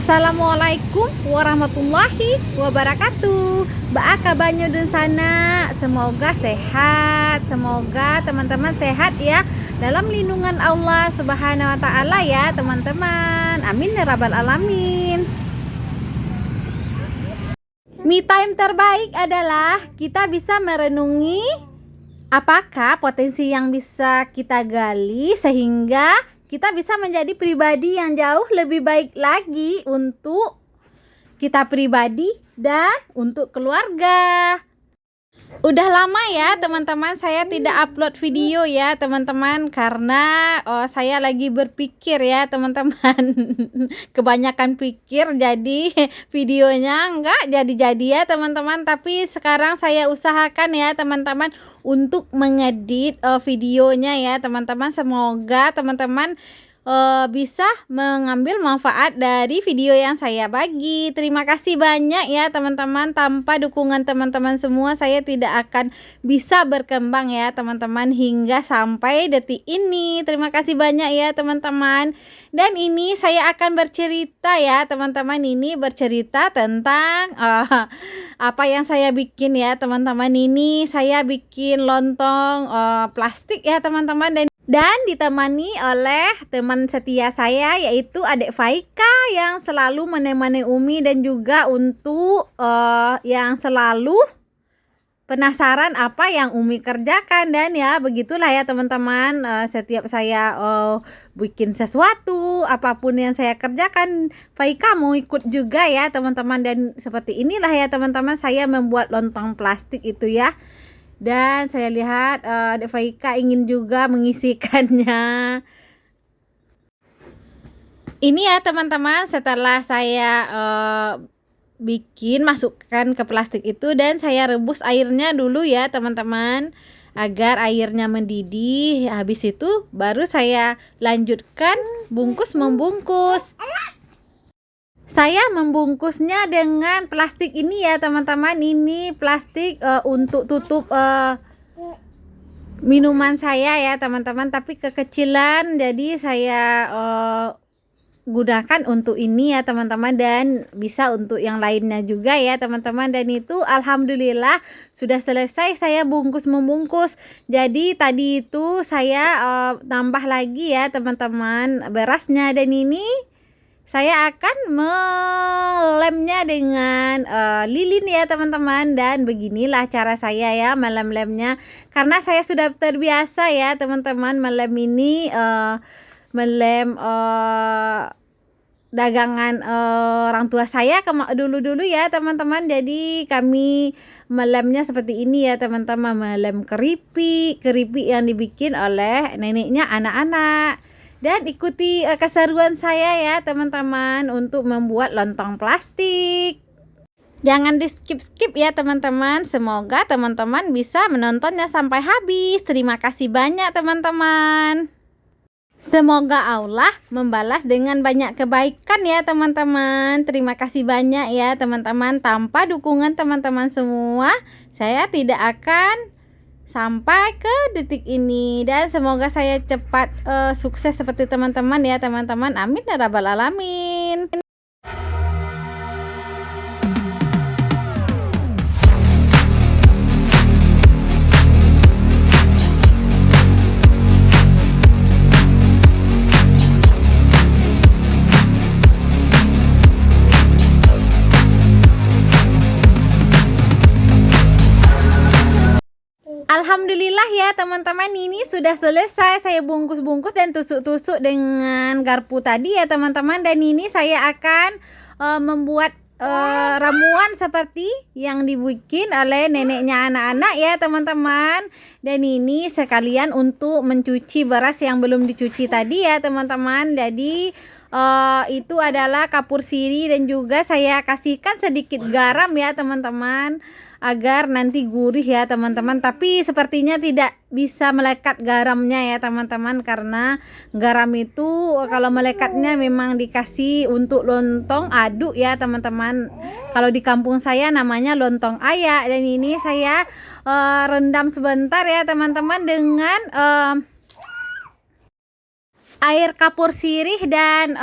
Assalamualaikum warahmatullahi wabarakatuh. Baaka banyo dun sana. Semoga sehat. Semoga teman-teman sehat ya, dalam lindungan Allah Subhanahu wa taala ya, teman-teman. Amin ya rabbal alamin. Me time terbaik adalah kita bisa merenungi apakah potensi yang bisa kita gali sehingga kita bisa menjadi pribadi yang jauh lebih baik lagi untuk kita pribadi dan untuk keluarga. Udah lama ya teman-teman saya tidak upload video ya teman-teman, karena saya lagi berpikir ya teman-teman. Kebanyakan pikir jadi videonya enggak jadi-jadi ya teman-teman. Tapi sekarang saya usahakan ya teman-teman untuk mengedit videonya ya teman-teman. Semoga teman-teman bisa mengambil manfaat dari video yang saya bagi. Terima kasih banyak ya teman-teman. Tanpa dukungan teman-teman semua saya tidak akan bisa berkembang ya teman-teman hingga sampai detik ini. Terima kasih banyak ya teman-teman. Dan ini saya akan bercerita ya teman-teman. Ini bercerita tentang apa yang saya bikin ya teman-teman. Ini saya bikin lontong plastik ya teman-teman, dan ditemani oleh teman setia saya yaitu adik Faika yang selalu menemani Umi, dan juga untuk yang selalu penasaran apa yang Umi kerjakan. Dan ya begitulah ya teman-teman, setiap saya bikin sesuatu apapun yang saya kerjakan, Faika mau ikut juga ya teman-teman. Dan seperti inilah ya teman-teman saya membuat lontong plastik itu ya. Dan saya lihat Dek Faika ingin juga mengisikannya. Ini ya teman-teman, setelah saya masukkan ke plastik itu, dan saya rebus airnya dulu ya teman-teman agar airnya mendidih. Habis itu baru saya lanjutkan membungkus. Saya membungkusnya dengan plastik ini ya teman-teman. Ini plastik untuk tutup minuman saya ya teman-teman, tapi kekecilan, jadi saya gunakan untuk ini ya teman-teman, dan bisa untuk yang lainnya juga ya teman-teman. Dan itu alhamdulillah sudah selesai saya membungkus. Jadi tadi itu saya tambah lagi ya teman-teman berasnya, dan ini saya akan melemnya dengan lilin ya teman-teman. Dan beginilah cara saya ya melem-lemnya, karena saya sudah terbiasa ya teman-teman melem ini, melem dagangan orang tua saya dulu ya teman-teman. Jadi kami melemnya seperti ini ya teman-teman, melem keripik yang dibikin oleh neneknya anak-anak. Dan ikuti keseruan saya ya teman-teman untuk membuat lontong plastik. Jangan di skip ya teman-teman. Semoga teman-teman bisa menontonnya sampai habis. Terima kasih banyak teman-teman. Semoga Allah membalas dengan banyak kebaikan ya teman-teman. Terima kasih banyak ya teman-teman. Tanpa dukungan teman-teman semua, saya tidak akan sampai ke detik ini. Dan semoga saya cepat sukses seperti teman-teman ya teman-teman. Amin ya rabbal alamin. Alhamdulillah ya teman-teman, ini sudah selesai saya bungkus dan tusuk-tusuk dengan garpu tadi ya teman-teman. Dan ini saya akan membuat ramuan seperti yang dibikin oleh neneknya anak-anak ya teman-teman. Dan ini sekalian untuk mencuci beras yang belum dicuci tadi ya teman-teman. Jadi itu adalah kapur siri, dan juga saya kasihkan sedikit garam ya teman-teman agar nanti gurih ya teman-teman. Tapi sepertinya tidak bisa melekat garamnya ya teman-teman, karena garam itu kalau melekatnya memang dikasih untuk lontong aduk ya teman-teman. Kalau di kampung saya namanya lontong ayak. Dan ini saya rendam sebentar ya teman-teman dengan air kapur sirih dan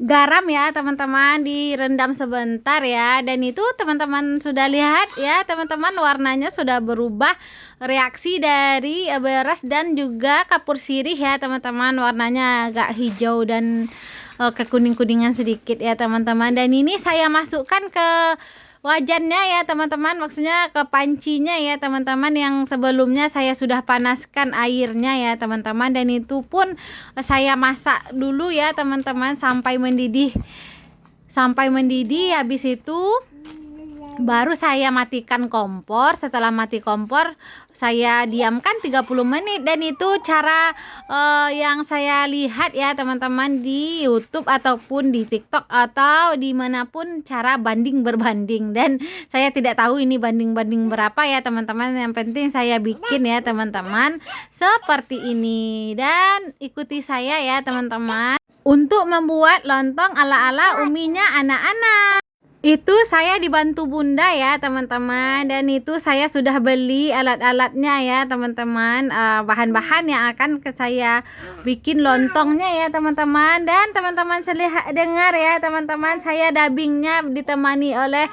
garam ya teman-teman, direndam sebentar ya. Dan itu teman-teman sudah lihat ya teman-teman, warnanya sudah berubah, reaksi dari beras dan juga kapur sirih ya teman-teman, warnanya agak hijau dan kekuning-kuningan sedikit ya teman-teman. Dan ini saya masukkan ke wajannya ya teman-teman, maksudnya ke pancinya ya teman-teman, yang sebelumnya saya sudah panaskan airnya ya teman-teman. Dan itu pun saya masak dulu ya teman-teman sampai mendidih, habis itu baru saya matikan kompor. Setelah mati kompor saya diamkan 30 menit. Dan itu cara yang saya lihat ya teman-teman di YouTube ataupun di TikTok atau dimanapun, cara berbanding. Dan saya tidak tahu ini banding berapa ya teman-teman, yang penting saya bikin ya teman-teman seperti ini. Dan ikuti saya ya teman-teman untuk membuat lontong ala-ala uminya anak-anak. Itu saya dibantu bunda ya teman-teman, dan itu saya sudah beli alat-alatnya ya teman-teman, bahan-bahan yang akan saya bikin lontongnya ya teman-teman. Dan teman-teman dengar ya teman-teman, saya dubbingnya ditemani oleh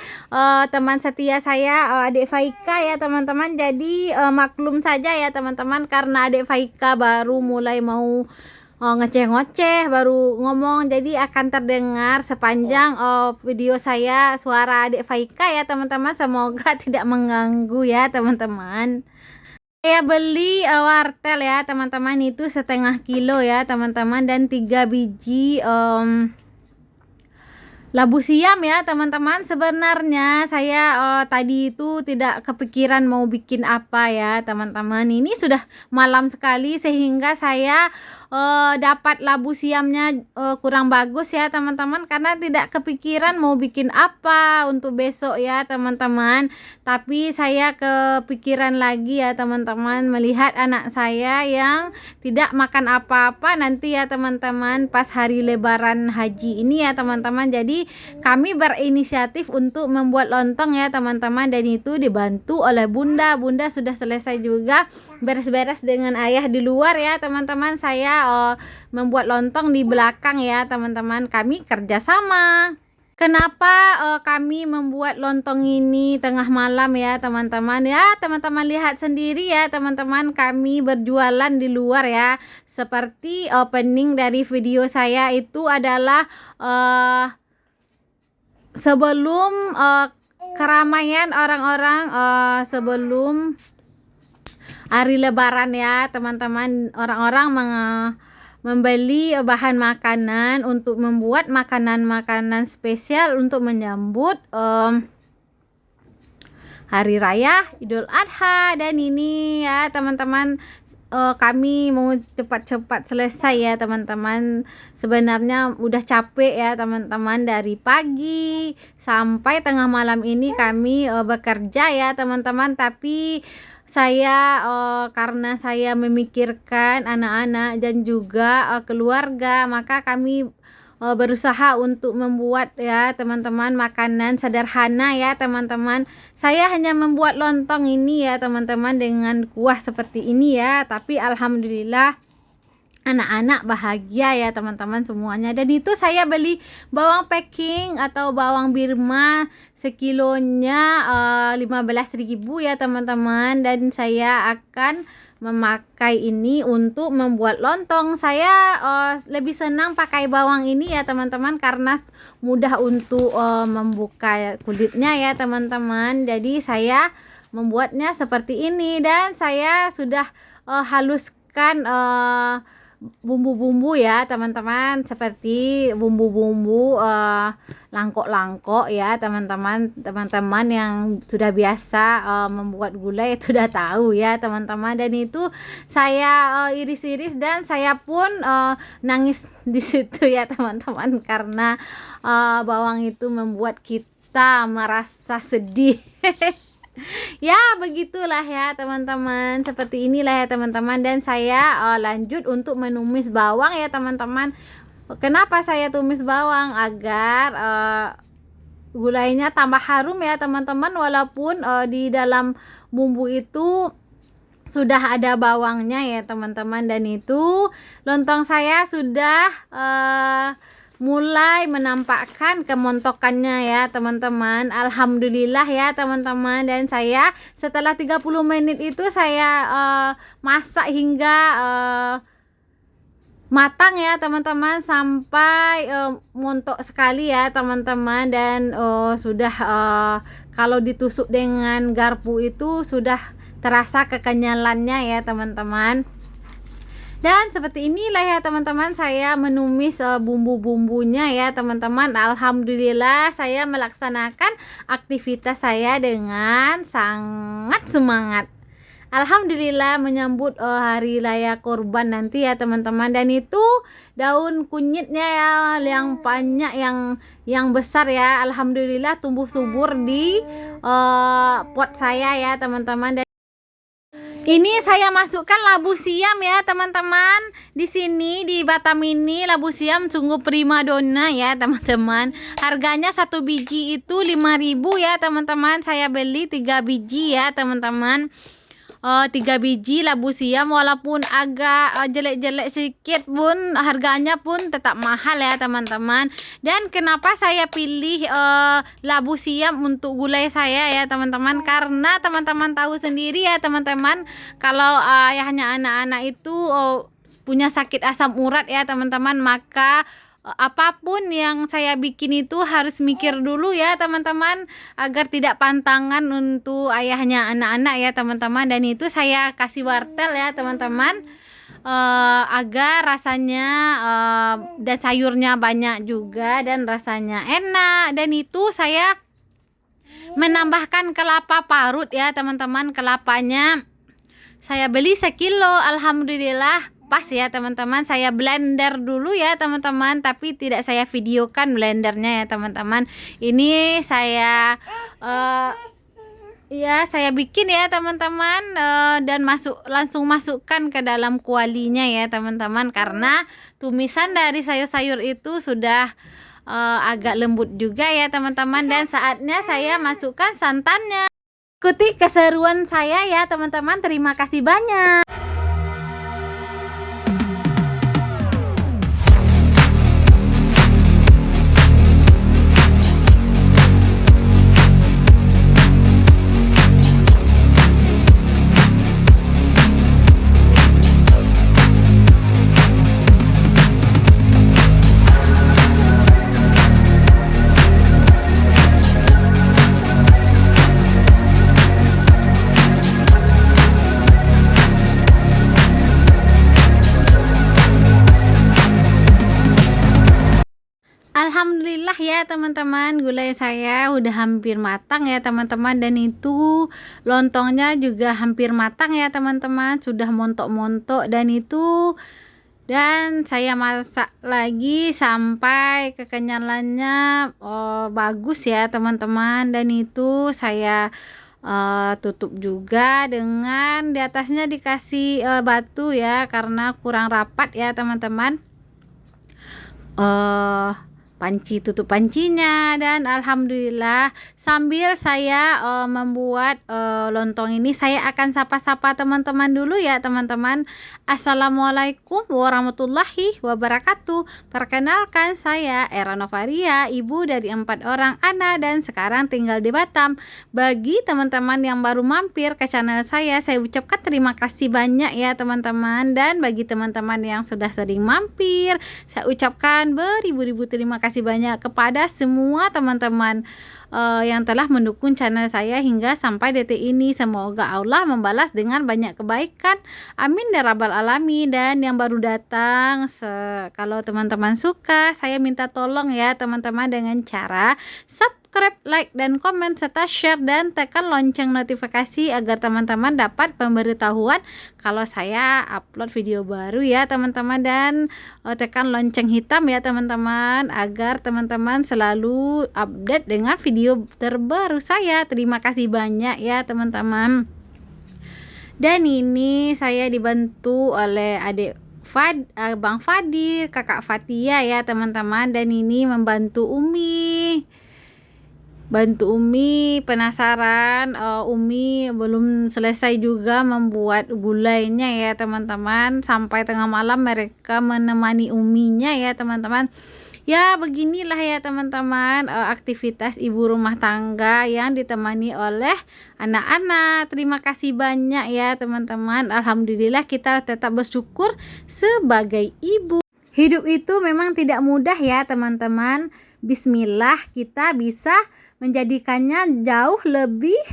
teman setia saya, adik Faika ya teman-teman. Jadi maklum saja ya teman-teman, karena adik Faika baru mulai mau ngoceh-ngoceh, baru ngomong, jadi akan terdengar sepanjang video saya suara adik Faika ya teman-teman. Semoga tidak mengganggu ya teman-teman. Saya beli wortel ya teman-teman, itu setengah kilo ya teman-teman, dan 3 biji labu siam ya teman-teman. Sebenarnya saya tadi itu tidak kepikiran mau bikin apa ya teman-teman. Ini sudah malam sekali sehingga saya dapat labu siamnya kurang bagus ya teman-teman, karena tidak kepikiran mau bikin apa untuk besok ya teman-teman. Tapi saya kepikiran lagi ya teman-teman, melihat anak saya yang tidak makan apa-apa nanti ya teman-teman pas hari lebaran haji ini ya teman-teman. Jadi kami berinisiatif untuk membuat lontong ya teman-teman, dan itu dibantu oleh bunda sudah selesai juga beres-beres dengan ayah di luar ya teman-teman. Saya membuat lontong di belakang ya teman-teman, kami kerjasama. Kenapa kami membuat lontong ini tengah malam ya teman-teman? Ya teman-teman lihat sendiri ya teman-teman, kami berjualan di luar ya. Seperti opening dari video saya itu adalah sebelum keramaian orang-orang, sebelum hari lebaran ya teman-teman, orang-orang membeli bahan makanan untuk membuat makanan-makanan spesial untuk menyambut hari raya Idul Adha. Dan ini ya teman-teman, kami mau cepat-cepat selesai ya teman-teman. Sebenarnya udah capek ya teman-teman, dari pagi sampai tengah malam ini kami bekerja ya teman-teman. Tapi saya karena saya memikirkan anak-anak dan juga keluarga, maka kami berusaha untuk membuat ya teman-teman makanan sederhana ya teman-teman. Saya hanya membuat lontong ini ya teman-teman dengan kuah seperti ini ya, tapi alhamdulillah anak-anak bahagia ya teman-teman semuanya. Dan itu saya beli bawang packing atau bawang Birma sekilonya 15.000 ya teman-teman, dan saya akan memakai ini untuk membuat lontong. Saya lebih senang pakai bawang ini ya teman-teman, karena mudah untuk membuka kulitnya ya teman-teman. Jadi saya membuatnya seperti ini, dan saya sudah haluskan bumbu-bumbu ya teman-teman, seperti bumbu-bumbu langkok-langkok ya teman-teman yang sudah biasa membuat gulai sudah tahu ya teman-teman. Dan itu saya iris-iris, dan saya pun nangis di situ ya teman-teman, karena bawang itu membuat kita merasa sedih. Ya begitulah ya teman-teman, seperti inilah ya teman-teman. Dan saya lanjut untuk menumis bawang ya teman-teman. Kenapa saya tumis bawang? Agar gulainya tambah harum ya teman-teman, walaupun di dalam bumbu itu sudah ada bawangnya ya teman-teman. Dan itu lontong saya sudah mulai menampakkan kemontokannya ya teman-teman. Alhamdulillah ya teman-teman. Dan saya setelah 30 menit itu saya masak hingga matang ya teman-teman, sampai montok sekali ya teman-teman. Dan sudah kalau ditusuk dengan garpu itu sudah terasa kekenyalannya ya teman-teman. Dan seperti inilah ya teman-teman saya menumis bumbu-bumbunya ya teman-teman. Alhamdulillah saya melaksanakan aktivitas saya dengan sangat semangat. Alhamdulillah menyambut hari raya kurban nanti ya teman-teman. Dan itu daun kunyitnya ya yang banyak, yang besar ya. Alhamdulillah tumbuh subur di pot saya ya teman-teman. Dan ini saya masukkan labu siam ya teman-teman. Di sini di Batam ini labu siam sungguh primadona ya teman-teman. Harganya satu biji itu 5.000 ya teman-teman. Saya beli 3 biji ya teman-teman. 3 biji labu siam, walaupun agak jelek-jelek sedikit pun harganya pun tetap mahal ya teman-teman. Dan kenapa saya pilih labu siam untuk gulai saya ya teman-teman, karena teman-teman tahu sendiri ya teman-teman, kalau ayahnya anak-anak itu punya sakit asam urat ya teman-teman, maka apapun yang saya bikin itu harus mikir dulu ya teman-teman, agar tidak pantangan untuk ayahnya anak-anak ya teman-teman. Dan itu saya kasih wortel ya teman-teman, agar rasanya dan sayurnya banyak juga dan rasanya enak. Dan itu saya menambahkan kelapa parut ya teman-teman. Kelapanya saya beli 1 kilo, alhamdulillah pas ya teman-teman. Saya blender dulu ya teman-teman, tapi tidak saya videokan blendernya ya teman-teman. Ini saya ya saya bikin ya teman-teman, dan langsung masukkan ke dalam kualinya ya teman-teman, karena tumisan dari sayur-sayur itu sudah agak lembut juga ya teman-teman. Dan saatnya saya masukkan santannya. Ikuti keseruan saya ya teman-teman. Terima kasih banyak. Alhamdulillah ya teman-teman, gulai saya udah hampir matang ya teman-teman. Dan itu lontongnya juga hampir matang ya teman-teman, sudah montok-montok. Dan saya masak lagi sampai kekenyalannya bagus ya teman-teman. Dan itu saya tutup juga dengan di atasnya dikasih batu ya, karena kurang rapat ya teman-teman. Panci, tutup pancinya. Dan alhamdulillah sambil saya membuat lontong ini, saya akan sapa-sapa teman-teman dulu ya teman-teman. Assalamualaikum warahmatullahi wabarakatuh. Perkenalkan, saya Era Novaria, ibu dari 4 orang anak dan sekarang tinggal di Batam. Bagi teman-teman yang baru mampir ke channel saya ucapkan terima kasih banyak ya teman-teman. Dan bagi teman-teman yang sudah sering mampir, saya ucapkan beribu-ribu terima kasih banyak kepada semua teman-teman yang telah mendukung channel saya hingga sampai detik ini. Semoga Allah membalas dengan banyak kebaikan, amin ya rabbal alamin. Dan yang baru datang, kalau teman-teman suka, saya minta tolong ya teman-teman dengan cara subscribe, like, dan komen, serta share dan tekan lonceng notifikasi agar teman-teman dapat pemberitahuan kalau saya upload video baru ya teman-teman. Dan tekan lonceng hitam ya teman-teman, agar teman-teman selalu update dengan video terbaru saya. Terima kasih banyak ya teman-teman. Dan ini saya dibantu oleh adik Bang Fadil, kakak Fatia ya teman-teman. Dan ini membantu Umi, penasaran. Umi belum selesai juga membuat gulainya ya teman-teman. Sampai tengah malam mereka menemani Uminya ya teman-teman. Ya beginilah ya teman-teman, aktivitas ibu rumah tangga yang ditemani oleh anak-anak. Terima kasih banyak ya teman-teman. Alhamdulillah kita tetap bersyukur sebagai ibu. Hidup itu memang tidak mudah ya teman-teman. Bismillah kita bisa menjadikannya jauh lebih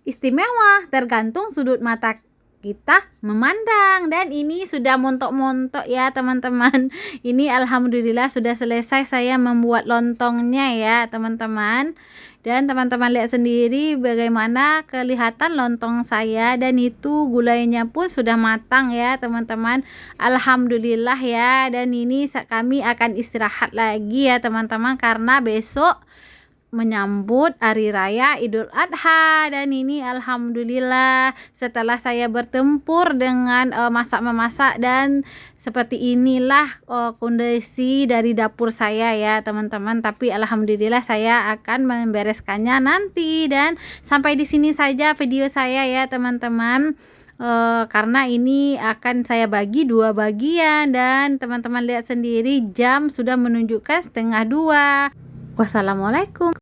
istimewa, tergantung sudut mata kita memandang. Dan ini sudah montok-montok ya teman-teman. Ini alhamdulillah sudah selesai saya membuat lontongnya ya teman-teman. Dan teman-teman lihat sendiri bagaimana kelihatan lontong saya, dan itu gulainya pun sudah matang ya teman-teman. Alhamdulillah ya. Dan ini kami akan istirahat lagi ya teman-teman, karena besok menyambut hari raya Idul Adha. Dan ini alhamdulillah setelah saya bertempur dengan masak-memasak, dan seperti inilah kondisi dari dapur saya ya teman-teman. Tapi alhamdulillah saya akan membereskannya nanti. Dan sampai di sini saja video saya ya teman-teman. Karena ini akan saya bagi 2 bagian, dan teman-teman lihat sendiri jam sudah menunjukkan 1:30. Wassalamualaikum.